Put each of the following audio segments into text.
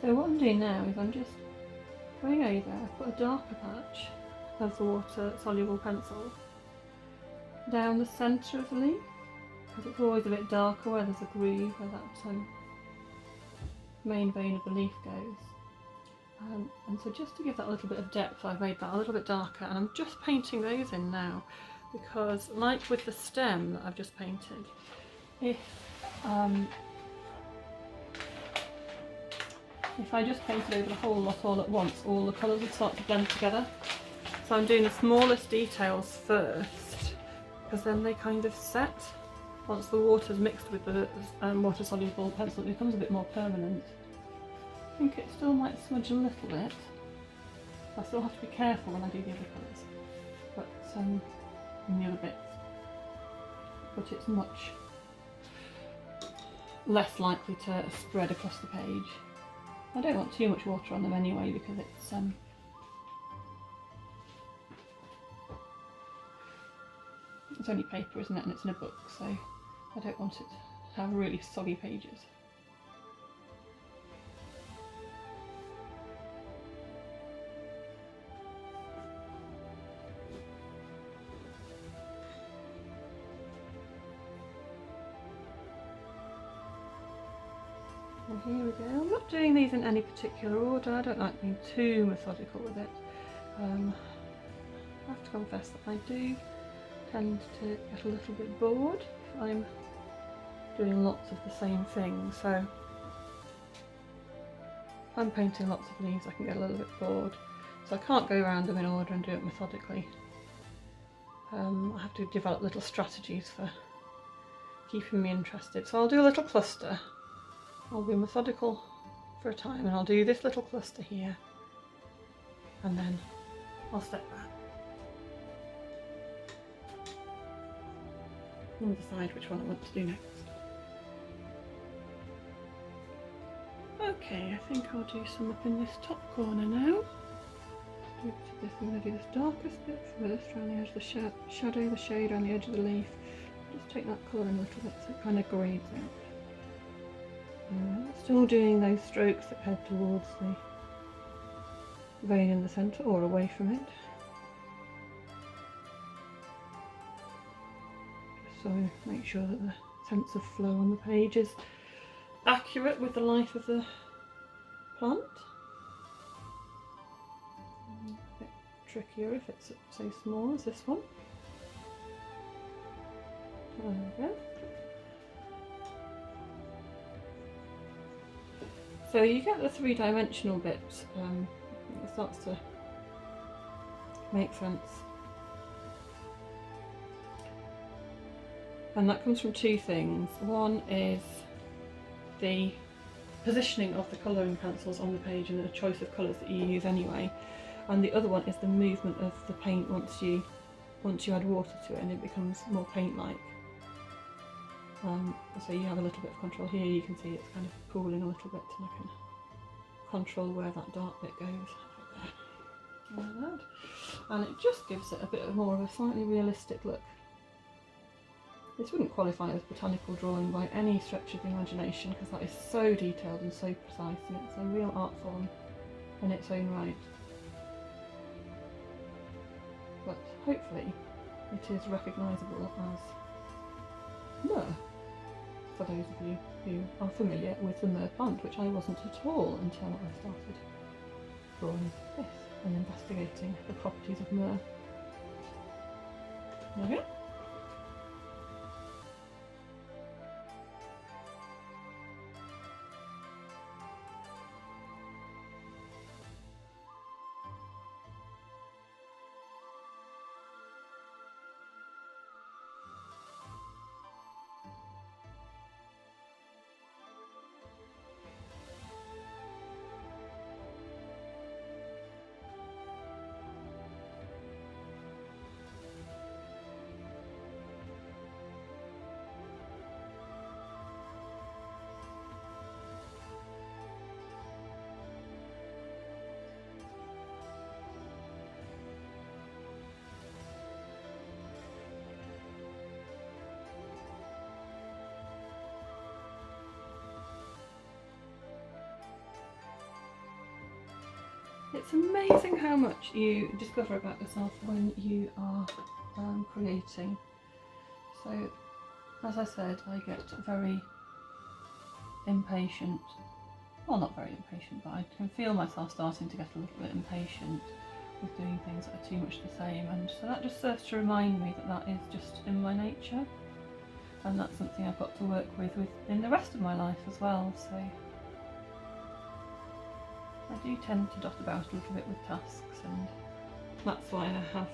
So what I'm doing now is I'm just going over, I put a darker patch of the water soluble pencil down the centre of the leaf, because it's always a bit darker where there's a groove where that main vein of the leaf goes. And so just to give that a little bit of depth, I've made that a little bit darker, and I'm just painting those in now, because like with the stem that I've just painted, if I just painted over the whole lot all at once, all the colours would start to blend together. So I'm doing the smallest details first, because then they kind of set. Once the water's mixed with the water soluble pencil, it becomes a bit more permanent. I think it still might smudge a little bit. I still have to be careful when I do the other colours, but and the other bits. But it's much less likely to spread across the page. I don't want too much water on them anyway, because it's only paper, isn't it, and it's in a book, so I don't want it to have really soggy pages. And here we go. I'm not doing these in any particular order. I don't like being too methodical with it. I have to confess that I do tend to get a little bit bored if I'm doing lots of the same thing. So if I'm painting lots of leaves, I can get a little bit bored. So I can't go around them in order and do it methodically. I have to develop little strategies for keeping me interested. So I'll do a little cluster. I'll be methodical for a time, and I'll do this little cluster here, and then I'll step back and decide which one I want to do next. Okay, I think I'll do some up in this top corner now. I'm going to do this darkest bit first, around the edge of the shadow, the shade around the edge of the leaf. Just take that colour in a little bit so it kind of grades out. Still doing those strokes that head towards the vein in the centre or away from it. Just so make sure that the sense of flow on the page is accurate with the life of the plant. A bit trickier if it's so small as this one. There we go. So you get the three-dimensional bits, it starts to make sense. And that comes from two things. One is the positioning of the colouring pencils on the page and the choice of colours that you use anyway. And the other one is the movement of the paint once you add water to it and it becomes more paint-like. So you have a little bit of control here. You can see it's kind of pooling a little bit, and I can control where that dark bit goes, like that. And it just gives it a bit more of a slightly realistic look. This wouldn't qualify as botanical drawing by any stretch of the imagination, because that is so detailed and so precise, and it's a real art form in its own right. But hopefully it is recognisable as Myrrh, for those of you who are familiar with the Myrrh plant, which I wasn't at all until I started drawing this and investigating the properties of Myrrh. There we go. It's amazing how much you discover about yourself when you are creating. So, as I said, I get very impatient. Well, not very impatient, but I can feel myself starting to get a little bit impatient with doing things that are too much the same, and so that just serves to remind me that that is just in my nature, and that's something I've got to work with in the rest of my life as well. So I do tend to dot about a little bit with tasks, and that's why I have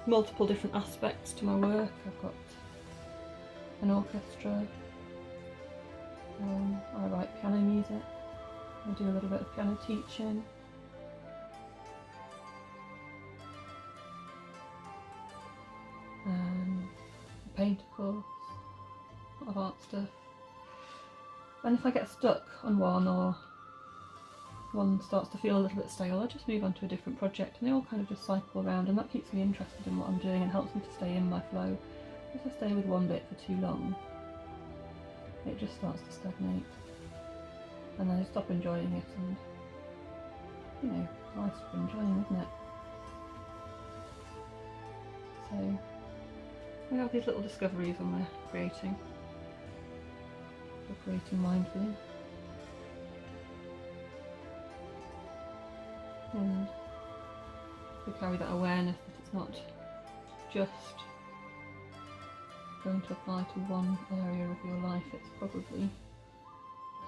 multiple different aspects to my work. I've got an orchestra, I write piano music, I do a little bit of piano teaching, a painter course, a lot of art stuff. And if I get stuck on one, or one starts to feel a little bit stale, I just move on to a different project, and they all kind of just cycle around, and that keeps me interested in what I'm doing and helps me to stay in my flow. If I stay with one bit for too long, it just starts to stagnate, and then I stop enjoying it, and you know, life's for enjoying, isn't it? So I have these little discoveries when we're creating, mindfully. And we carry that awareness that it's not just going to apply to one area of your life, it's probably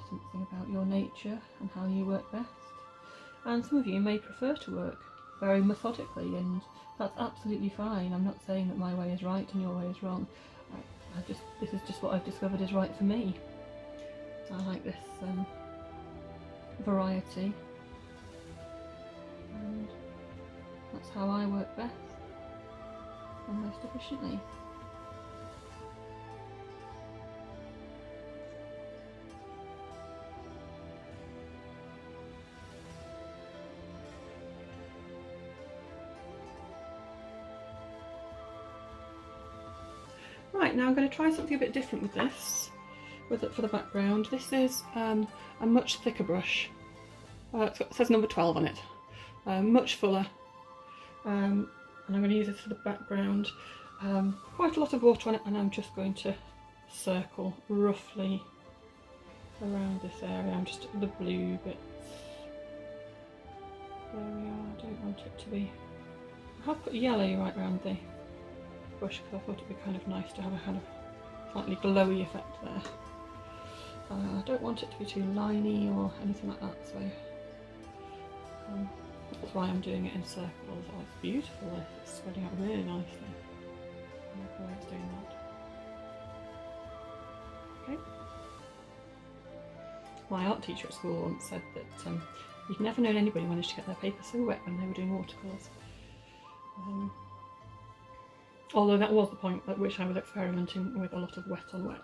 something about your nature and how you work best. And some of you may prefer to work very methodically, and that's absolutely fine. I'm not saying that my way is right and your way is wrong. This is just what I've discovered is right for me. I like this variety, and that's how I work best and most efficiently. Right, now I'm going to try something a bit different with this, for the background. This is a much thicker brush. It says number 12 on it. Much fuller. And I'm going to use this for the background. Quite a lot of water on it, and I'm just going to circle roughly around this area. I'm just the blue bits. There we are. I don't want it to be... I have put yellow right around the brush because I thought it'd be kind of nice to have a kind of slightly glowy effect there. I don't want it to be too liney or anything like that, so that's why I'm doing it in circles. Oh, it's beautiful, this. It's spreading out really nicely. I like the way it's doing that. Okay. My art teacher at school once said that you'd never known anybody managed to get their paper so wet when they were doing watercolours. Although that was the point at which I was experimenting with a lot of wet on wet.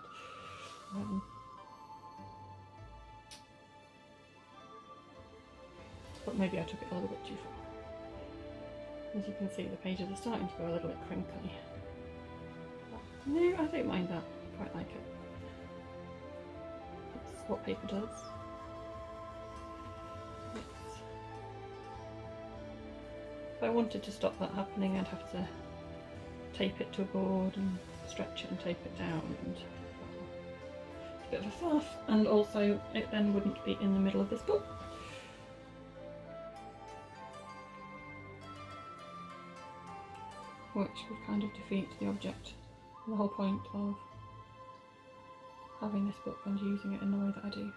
But maybe I took it a little bit too far. As you can see, the pages are starting to go a little bit crinkly. But no, I don't mind that. I quite like it. That's what paper does. If I wanted to stop that happening, I'd have to tape it to a board and stretch it and tape it down, and it's a bit of a faff, and also it then wouldn't be in the middle of this book. Which would kind of defeat the object, the whole point of having this book and using it in the way that I do.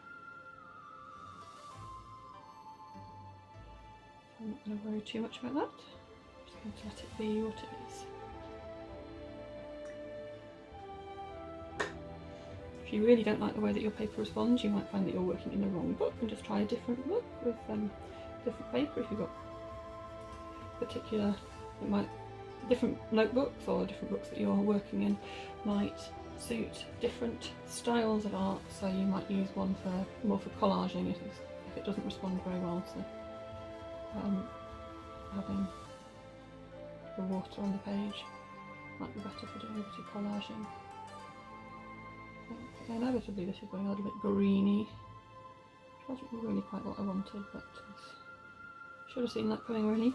So I'm not going to worry too much about that. I'm just going to let it be what it is. If you really don't like the way that your paper responds, you might find that you're working in the wrong book, and just try a different book with different paper. If you've got particular, different notebooks or different books that you're working in might suit different styles of art, so you might use one more for collaging if it doesn't respond very well to having the water on the page. Might be better for doing a bit of collaging. Inevitably this is going a little bit greeny, which wasn't really quite what I wanted, but Should have seen that coming really.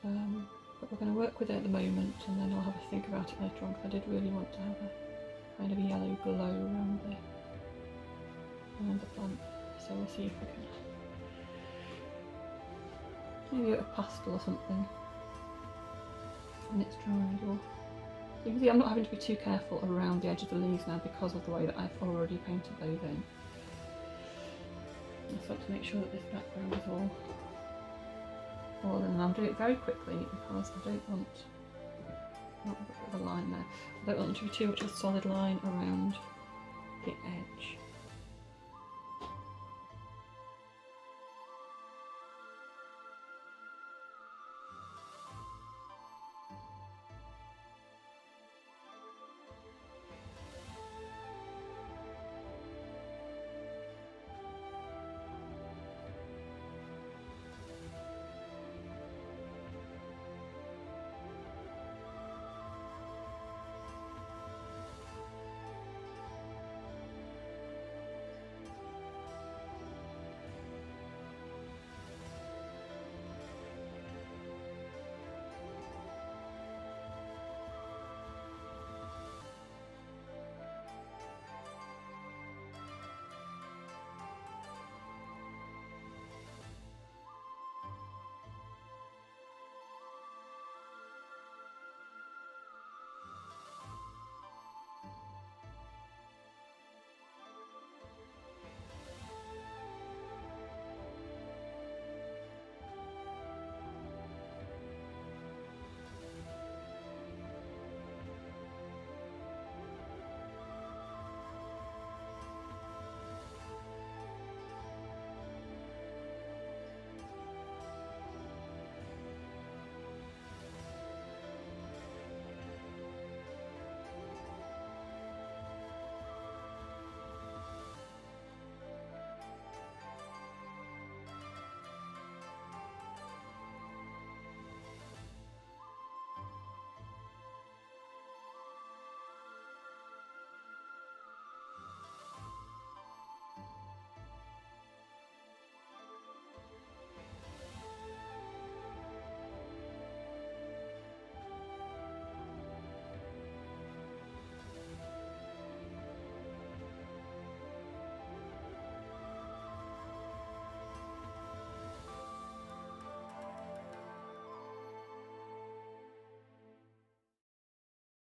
But we're going to work with it at the moment, and then I'll have a think about it later on, because I did really want to have a kind of yellow glow around the plant. So we'll see if we can maybe a pastel or something when it's dried. Or you can see I'm not having to be too careful around the edge of the leaves now because of the way that I've already painted those in. I just want to make sure that this background is all in, and I'll do it very quickly because I don't want a line there. I don't want there to be too much of a solid line around the edge.